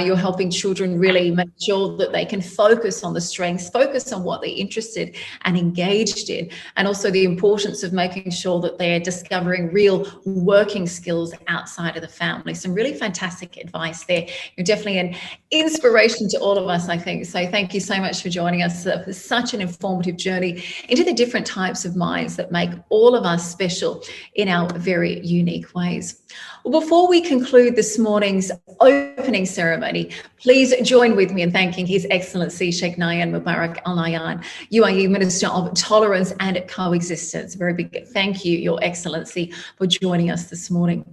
you're helping children really make sure that they can focus on the strengths, focus on what they're interested and engaged in, and also the importance of making sure that they are discovering real working skills outside of the family. Some really fantastic advice there. You're definitely an inspiration to all of us, I think. So thank you so much for joining us for such an informative journey into the different types of minds that make all of us special in our very unique ways. Well, before we conclude this morning's opening ceremony, please join with me in thanking His Excellency Sheikh Nahayan Mabarak Al Nahyan, UAE Minister of Tolerance and Coexistence. Very big thank you, Your Excellency, for joining us this morning.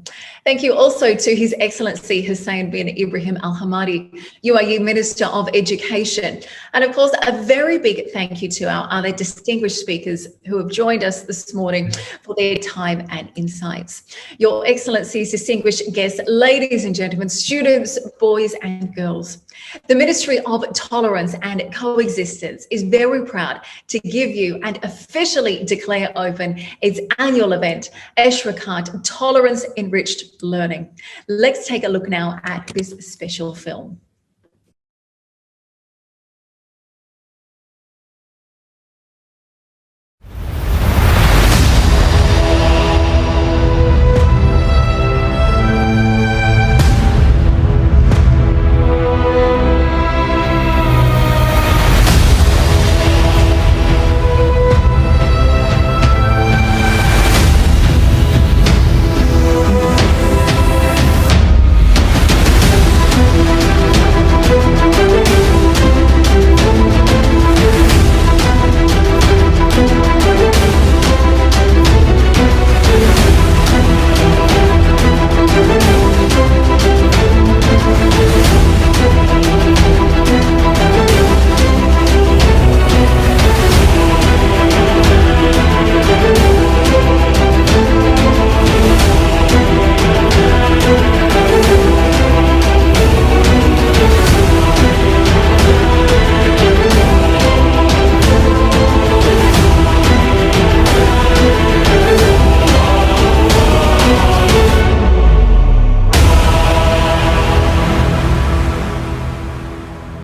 Thank you also to His Excellency Hussain bin Ibrahim Al Hammadi, UAE Minister of Education. And of course, a very big thank you to our other distinguished speakers who have joined us this morning for their time and insights. Your Excellencies, distinguished guests, ladies and gentlemen, students, boys and girls. The Ministry of Tolerance and Coexistence is very proud to give you and officially declare open its annual event, Eshraqat, Tolerance Enriched Learning. Let's take a look now at this special film.